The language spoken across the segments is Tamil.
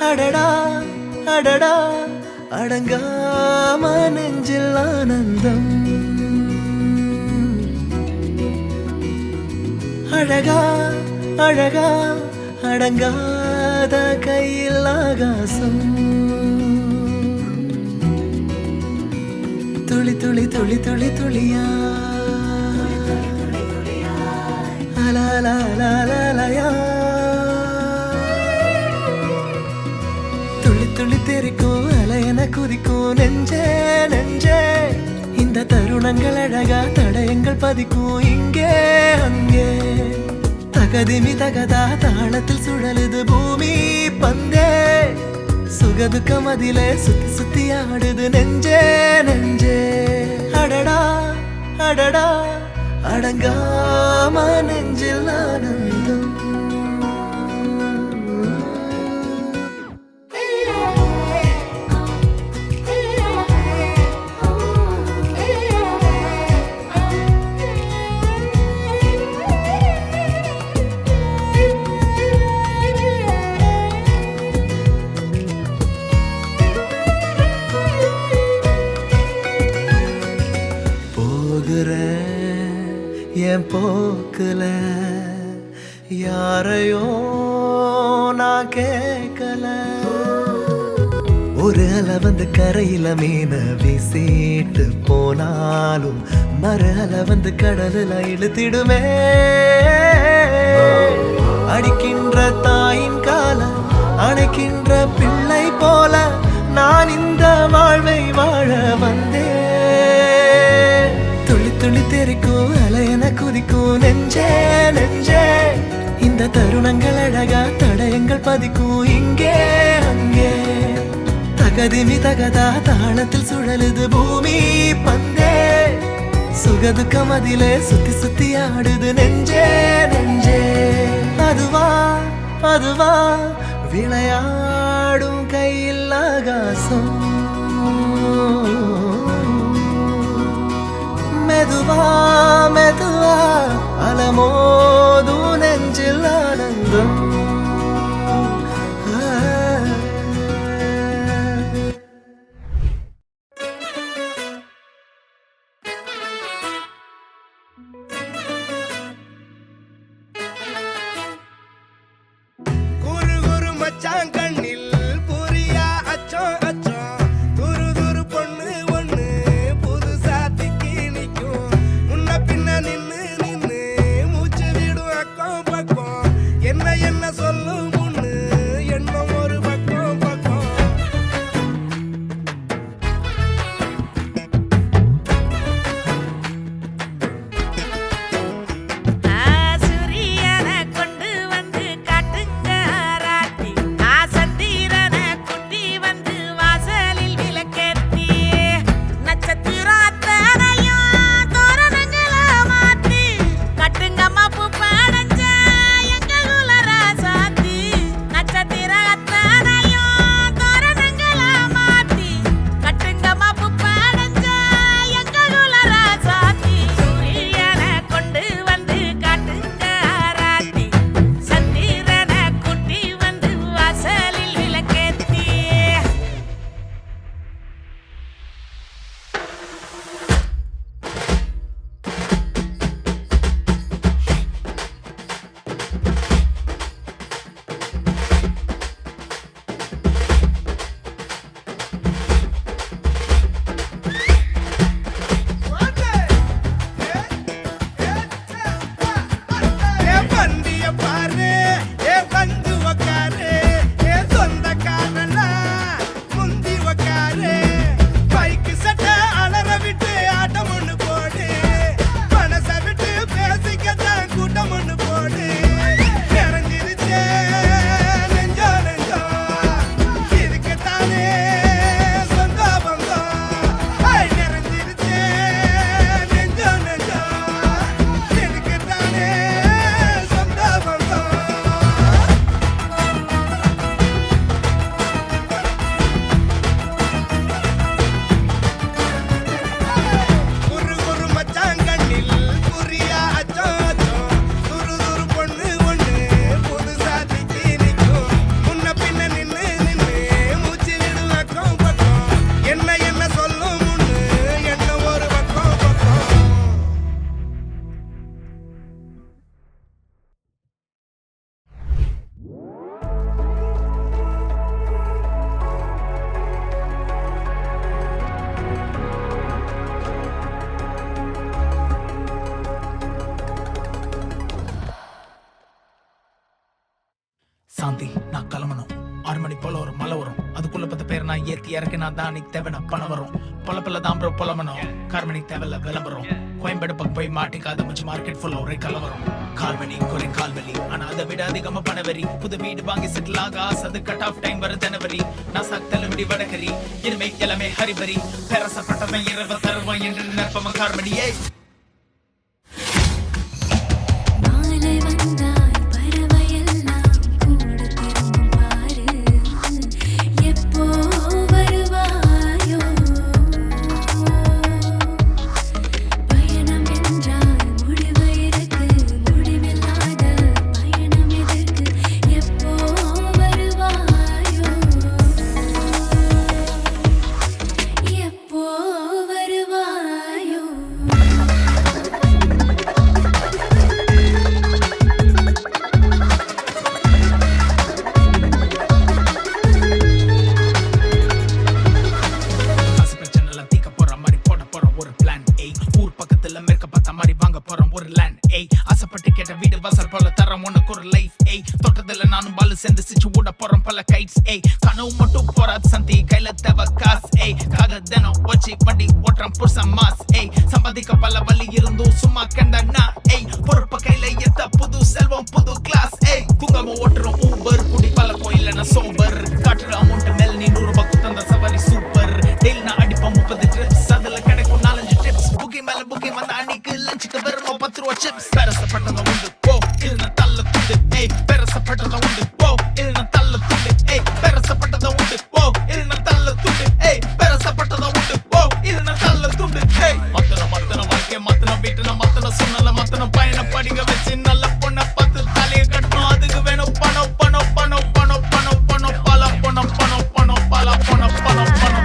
அடடா அடடா அடங்காம நெஞ்சில் ஆனந்தம் அழகா அழகா அடங்காத கையில் ஆகாசம் துளி துளி துளி துளி துளியா அலாலாலாலயா துளி துளி தெரிக்கும் அலையன குதிக்கும் நெஞ்சே நெஞ்சே இந்த தருணங்கள் அழகா தடயங்கள் பதிக்கும் இங்கே அங்கே தகதிமி தகதா தாளத்தில் சுழலுது பூமி பந்தே சுகதுக்கம் அதிலே சுத்தி சுத்தி ஆடுது நெஞ்சே நெஞ்சே அடடா அடடா அடங்காம நெஞ்சில் ஆனந்தம் என் போக்குல யாரையோ நான் கேட்கல ஒரு அலை வந்து கரையில மீன வீசிட்டு போனாலும் மறு அலை வந்து கடலுல இழுத்திடுமே அடிக்கின்ற தாயின் கால அணைக்கின்ற பிள்ளை போல நான் இந்த வாழ்வை வாழ வந்தேன் துளி துளி தெரிக்கும் அலையன குதிக்கும் நெஞ்சே நெஞ்சே இந்த தருணங்கள் அழகா தடயங்கள் பதிக்கும் இங்கே அங்கே தகதிமி தகதா தாளத்தில் சுழலுது பூமி பந்தே சுகதுக்கம் அதிலே சுத்தி சுத்தி ஆடுது நெஞ்சே நெஞ்சே அதுவா அதுவா விளையாடும் கையில் ஆகாசம் மெதுவா மெதுவா அலமோது நெஞ்சில் ஆனந்தம் குரு குரு மச்சான் கண்ணில் புரியா அச்சோ அச்சோ துரு துரு பொண்ணு ஒண்ணு புதுசா திக்கி நிக்கும் முன்ன பின்ன நின்னு நின்னு மூச்சு விடும் அக்கம் பக்கம் என்ன என்ன சொல்லும் முன்னு எண்ணம் ஒரு பக்கம் பக்கம் சூரியனை கொண்டு வந்து காட்டுங்க ராட்டி ஆசை போல ஒரு மலை வரும், அதுக்குள்ள 10 பேர் நான் ஏத்தி இறக்கினா தான் அன்னைக்கு தேவையான பணம் வரும். பொலப்பில்ல தான் ப்ரோ புலமனும், கார்மணி தேவையில்ல விளம்பரம். கோயம்பேடு பக்கம் போய் மாட்டிக்காத மச்சு, மார்க்கெட் ஃபுல்லா ஒரே கலவரம். கால்வலி குறை கால்வலி, ஆனா அதை விட அதிகமா பணவரி. புது வீடு வாங்கி செட்டில் ஆக ஆசை, அது கட் ஆஃப் டைம் வர ஜனவரி. நான் சாக்தலுபடி வடகரி, இனிமே எல்லாமே ஹரிபரி. பேரசப்பட்டவன் இரவு தருவான் என்று நினைப்பவன் கார்மணியே. நானும் பாலு சேர்ந்து சிச்சு ஊட போறோம் பல கைட்ஸ். கனவு மட்டும் போறாது சந்தி, கையில தேவை காசு. காக தினம் வச்சு வண்டி ஓட்டுறான் புருஷன் மாஸ். சம்பாதிக்க பல வழி இருந்தும் சும்மா கண்டனா. பொறுப்ப கையில எத்த புது செல்வம் புது கிளாஸ். தூங்காம ஓட்டுறோம் ஊபர், குடி பல கோயில சோபர். காட்டுற அமௌண்ட் மேல நீ 100 ரூபாய் குத்தந்த சவாரி சூப்பர். டெய்லி நான் அடிப்பேன் 30 ட்ரிப்ஸ், அதுல கிடைக்கும் 4-5 டிப்ஸ். புக்கிங் மேல புக்கிங் வந்த அன்னைக்கு லஞ்சுக்கு வெறும் 10 ரூபாய் சிப்ஸ். பேரசப்பட்டத உண்டு போ, இல்ல தள்ள துண்டு. பேரசப்பட்டத உண்டு போ, இல்ல தள்ள துண்டு. பேரசப்பட்டத உண்டு போ, இல்ல தள்ள துண்டு. பேரசப்பட்டத உண்டு போ, இல்ல தள்ள துண்டு. மத்தன வாழ்க்கை மத்தன வீட்டுல மத்தன சொன்னல மத்தன பையனை படிக்க வச்சு நல்ல பொண்ணை பார்த்து தலையை கட்டணும். அதுக்கு வேணும் பணம் பணம் பணம் பணம் பணம் பணம் பல பணம் பணம் பணம் பல பணம் பணம் பணம்.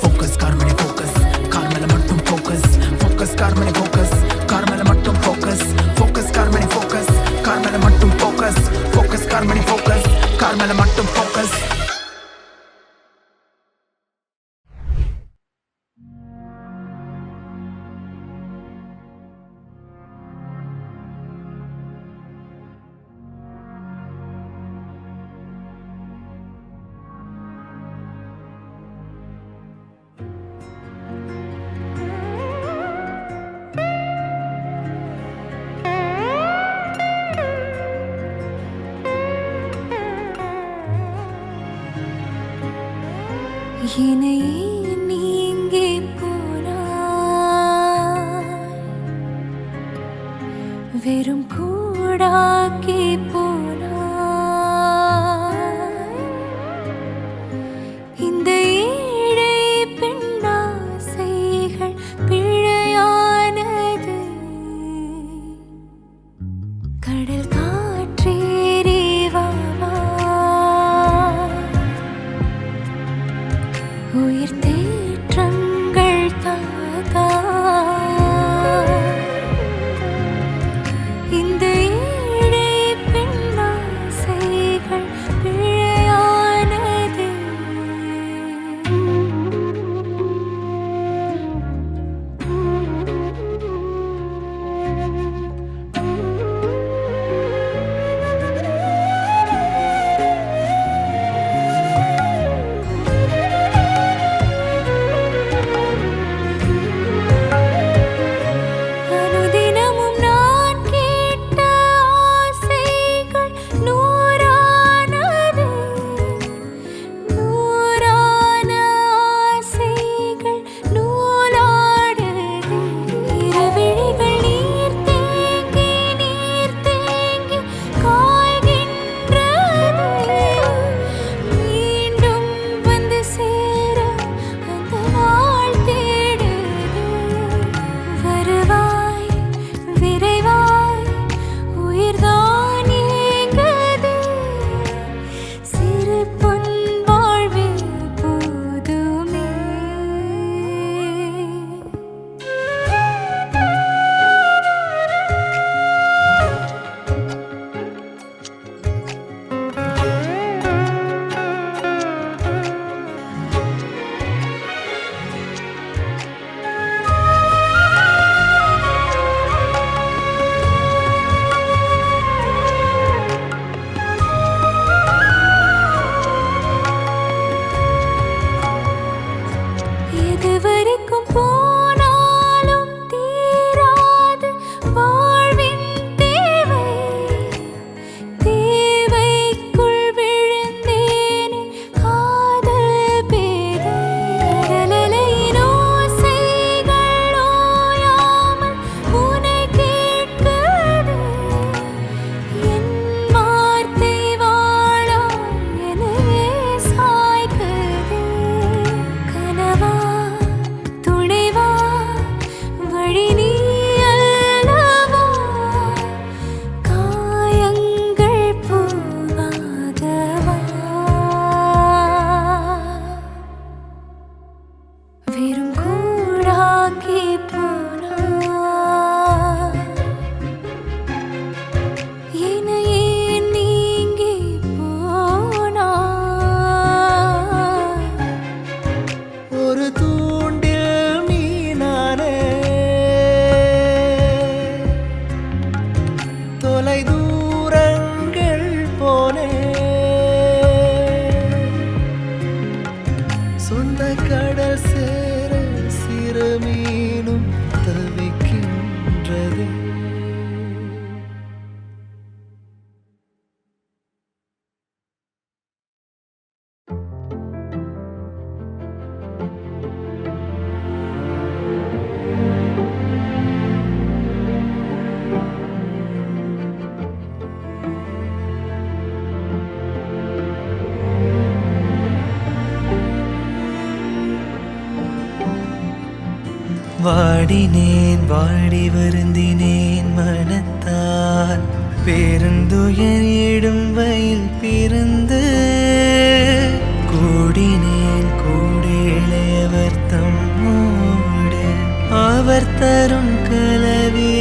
Focus, Carmine, focus. Carmela மட்டும் focus. Focus, Carmine, focus. Carmela மட்டும் focus. Focus, Carmine, focus. Carmela மட்டும் focus. Focus, Carmine, focus. Carmela மட்டும் focus. என்னையே நீங்கே போனாய், வெறும் கூடாக்கி போனாய். இந்த ஏழை பெண்ணாசைகள் பிழையானது. கடல் காற்றேறி வா உயிர் தேற்றங்கள் தாதா. இந்த ஏழை வாடினேன் வாடி வருந்தினேன் மனத்தால் பேருந்துயர் இடும்பையில் பிறந்து கூடினேன் கூடி இளையவர் தம்மோடு அவர் தரும் கலவி